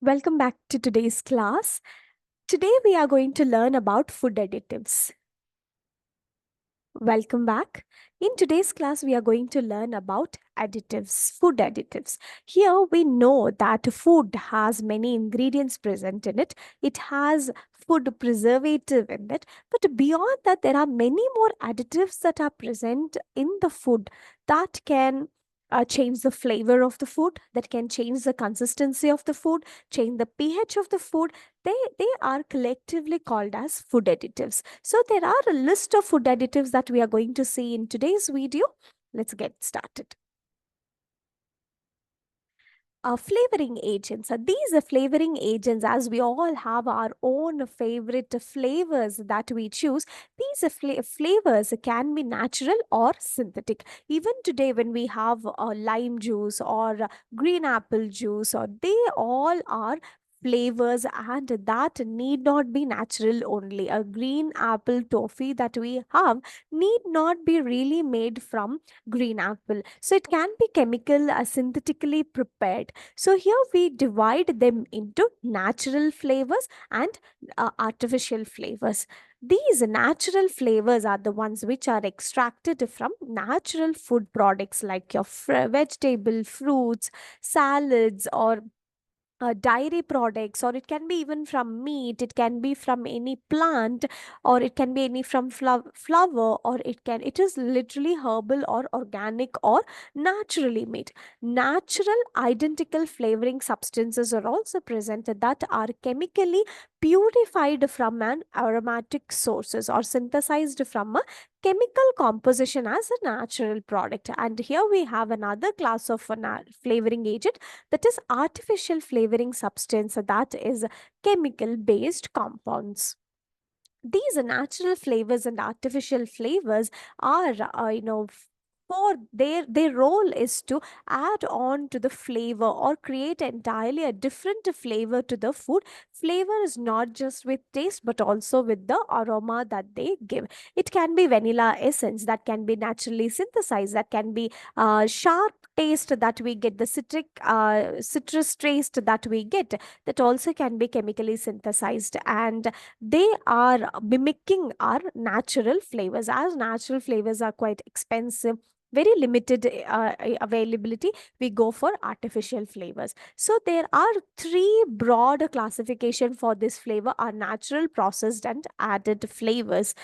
Welcome back to today's class. Today we are going to learn about food additives. Welcome back. In today's class, we are going to learn about additives, food additives. Here we know that food has many ingredients present in it. It has food preservative in it. But beyond that, there are many more additives that are present in the food that can change the flavor of the food, that can change the consistency of the food, change the pH of the food. They are collectively called as food additives. So there are a list of food additives that we are going to see in today's video. Let's get started. Flavoring agents. These flavoring agents, as we all have our own favorite flavors that we choose, these flavors can be natural or synthetic. Even today, when we have lime juice or green apple juice, or they all are flavors, and that need not be natural only. A green apple toffee that we have need not be really made from green apple, so it can be chemical synthetically prepared. So here we divide them into natural flavors and artificial flavors. These natural flavors are the ones which are extracted from natural food products like your vegetable, fruits, salads, or dairy products, or it can be even from meat, it can be from any plant, or it can be any from flower, or it is literally herbal or organic or naturally made. Natural identical flavoring substances are also presented that are chemically purified from an aromatic sources or synthesized from a chemical composition as a natural product. And here we have another class of flavoring agent, that is artificial flavoring substance, that is chemical based compounds. These natural flavors and artificial flavors are for their role is to add on to the flavor or create entirely a different flavor to the food. Flavor is not just with taste but also with the aroma that they give. It can be vanilla essence that can be naturally synthesized, that can be sharp taste that we get, the citrus taste that we get, that also can be chemically synthesized, and they are mimicking our natural flavors. As natural flavors are quite expensive, very limited availability, we go for artificial flavors. So there are three broad classification for this flavor: are natural, processed, and added flavors.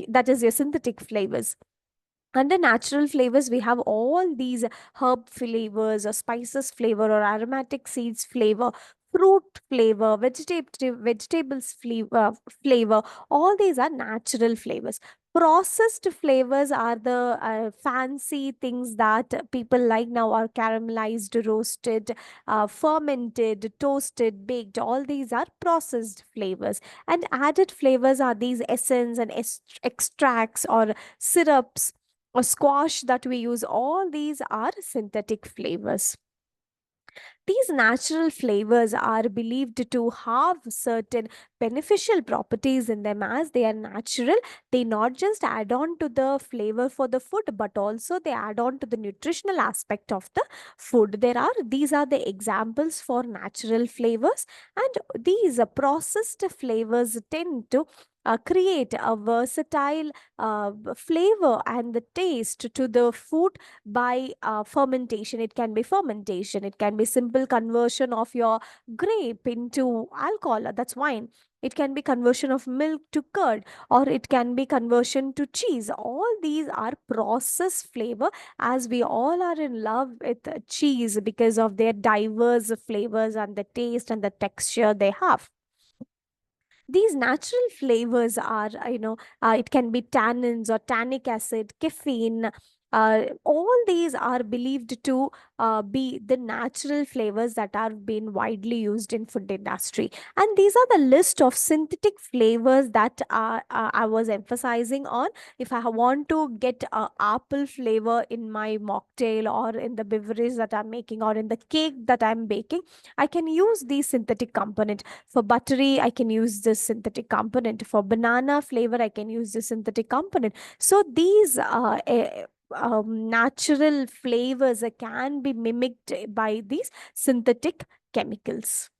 That is your synthetic flavors. Under natural flavors, we have all these herb flavors or spices flavor or aromatic seeds flavor, fruit flavor, vegetables flavor. All these are natural flavors. Processed flavors are the fancy things that people like now are caramelized, roasted, fermented, toasted, baked. All these are processed flavors. And added flavors are these essence and extracts or syrups or squash that we use. All these are synthetic flavors. These natural flavors are believed to have certain beneficial properties in them. As they are natural, they not just add on to the flavor for the food, but also they add on to the nutritional aspect of the food. These are the examples for natural flavors, and these processed flavors tend to create a versatile flavor and the taste to the food by fermentation. It can be fermentation, it can be simple conversion of your grape into alcohol, that's wine. It can be conversion of milk to curd, or it can be conversion to cheese. All these are process flavor, as we all are in love with cheese because of their diverse flavors and the taste and the texture they have. These natural flavors are, it can be tannins or tannic acid, caffeine. All these are believed to be the natural flavors that are being widely used in food industry. And these are the list of synthetic flavors that I was emphasizing on. If I want to get apple flavor in my mocktail or in the beverage that I'm making or in the cake that I'm baking, I can use these synthetic components. For buttery, I can use this synthetic component. For banana flavor, I can use this synthetic component. So these natural flavors can be mimicked by these synthetic chemicals.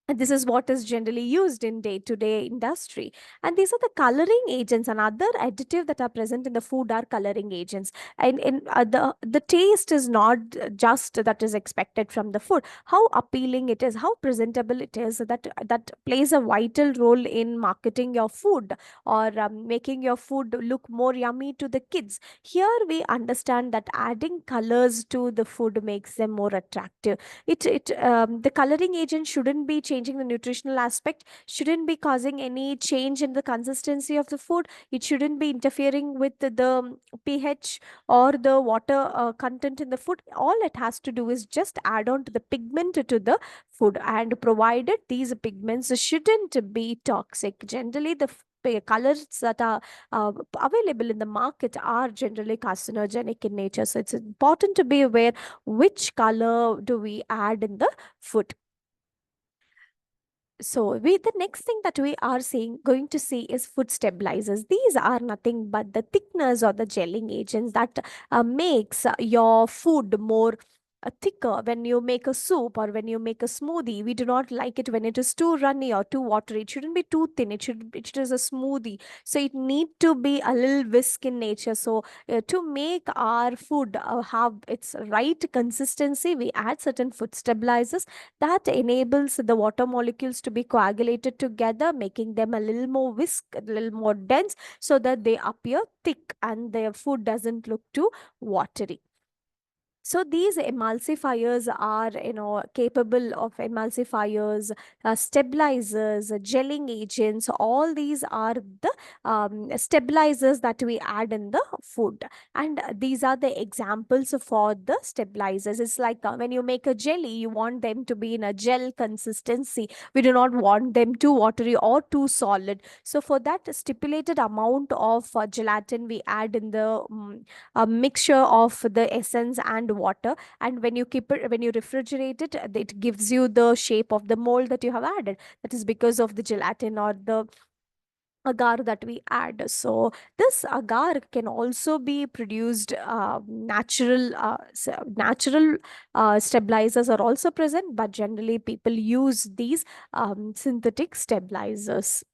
And this is what is generally used in day-to-day industry. And these are the coloring agents. And other additive that are present in the food are coloring agents. And the taste is not just that is expected from the food. How appealing it is, how presentable it is, that plays a vital role in marketing your food, or making your food look more yummy to the kids. Here we understand that adding colors to the food makes them more attractive. The coloring agent shouldn't be changing the nutritional aspect, shouldn't be causing any change in the consistency of the food. It shouldn't be interfering with the pH or the water content in the food. All it has to do is just add on to the pigment to the food, and provided these pigments shouldn't be toxic. Generally colors that are available in the market are generally carcinogenic in nature, so it's important to be aware which color do we add in the food. So the next thing that we are seeing going to see is food stabilizers. These are nothing but the thickeners or the gelling agents that makes your food more thicker. When you make a soup or when you make a smoothie, we do not like it when it is too runny or too watery. It shouldn't be too thin. It is a smoothie, so it need to be a little whisk in nature. So to make our food have its right consistency, we add certain food stabilizers that enables the water molecules to be coagulated together, making them a little more whisk, a little more dense, so that they appear thick and their food doesn't look too watery. So these emulsifiers are, capable of emulsifiers, stabilizers, gelling agents. All these are the stabilizers that we add in the food, and these are the examples for the stabilizers. It's like when you make a jelly, you want them to be in a gel consistency. We do not want them too watery or too solid. So for that stipulated amount of gelatin, we add in the a mixture of the essence and water, and when you refrigerate it, it gives you the shape of the mold that you have added. That is because of the gelatin or the agar that we add. So this agar can also be produced natural stabilizers are also present, but generally people use these synthetic stabilizers.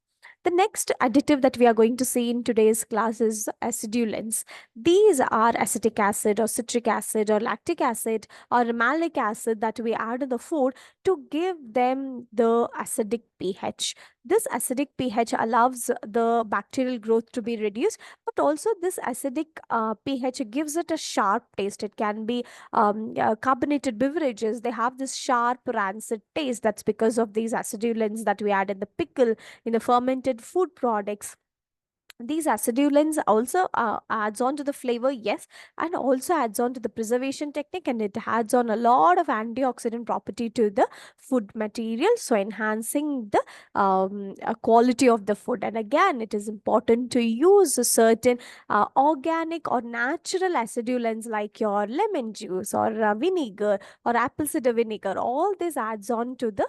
The next additive that we are going to see in today's class is acidulants. These are acetic acid or citric acid or lactic acid or malic acid that we add in the food to give them the acidic pH. This acidic pH allows the bacterial growth to be reduced, but also this acidic pH gives it a sharp taste. It can be carbonated beverages. They have this sharp, rancid taste. That's because of these acidulants that we add in the pickle, in the fermented food products. These acidulants also adds on to the flavor, yes, and also adds on to the preservation technique, and it adds on a lot of antioxidant property to the food material, so enhancing the quality of the food. And again, it is important to use a certain organic or natural acidulants like your lemon juice or vinegar or apple cider vinegar. All this adds on to the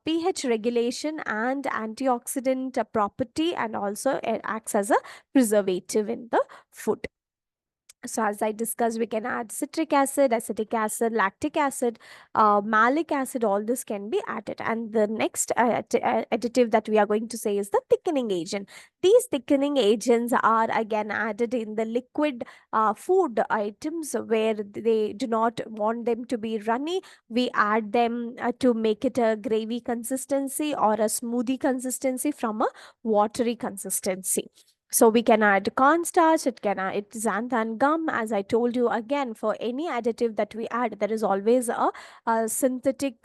pH regulation and antioxidant property, and also it acts as a preservative in the food. So as I discussed, we can add citric acid, acetic acid, lactic acid, malic acid. All this can be added. And the next additive that we are going to say is the thickening agent. These thickening agents are again added in the liquid food items where they do not want them to be runny. We add them to make it a gravy consistency or a smoothie consistency from a watery consistency. So we can add cornstarch, it can add it xanthan gum. As I told you, again, for any additive that we add, there is always a synthetic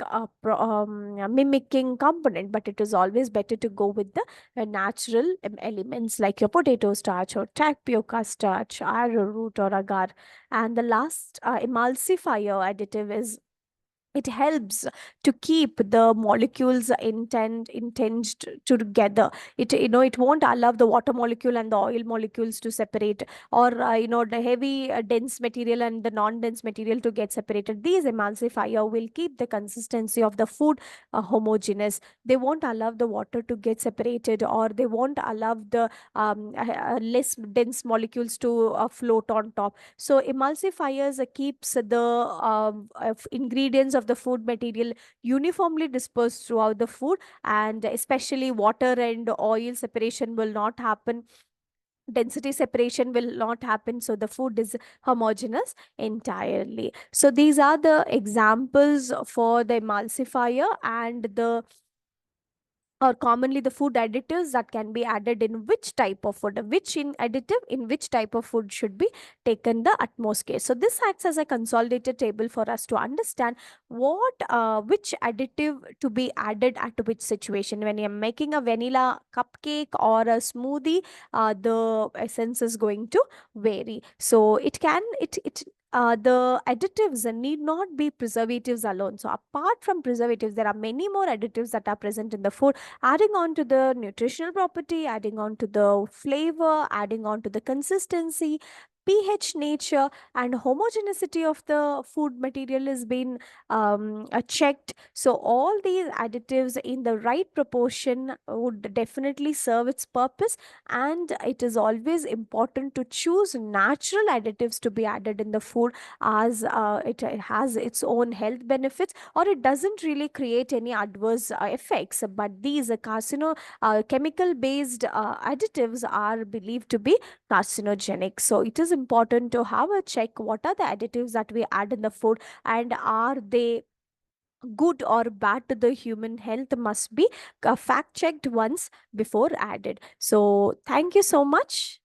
mimicking component, but it is always better to go with the natural elements like your potato starch or tapioca starch, arrowroot or agar. And the last emulsifier additive is it helps to keep the molecules intended together. It won't allow the water molecule and the oil molecules to separate, or the heavy dense material and the non-dense material to get separated. These emulsifier will keep the consistency of the food homogeneous. They won't allow the water to get separated, or they won't allow the less dense molecules to float on top. So emulsifiers keeps the ingredients of of the food material uniformly dispersed throughout the food, and especially water and oil separation will not happen, density separation will not happen, so the food is homogeneous entirely. So these are the examples for the emulsifier and the or commonly the food additives that can be added in which type of food, which in additive in which type of food should be taken the utmost care. So this acts as a consolidated table for us to understand what which additive to be added at which situation. When you're making a vanilla cupcake or a smoothie, the essence is going to vary. So the additives need not be preservatives alone. So apart from preservatives, there are many more additives that are present in the food, adding on to the nutritional property, adding on to the flavor, adding on to the consistency, pH nature, and homogeneity of the food material is being checked. So all these additives in the right proportion would definitely serve its purpose, and it is always important to choose natural additives to be added in the food, as it has its own health benefits, or it doesn't really create any adverse effects. But these chemical based additives are believed to be carcinogenic. So it is important to have a check what are the additives that we add in the food, and are they good or bad to the human health, must be fact checked once before added. So thank you so much.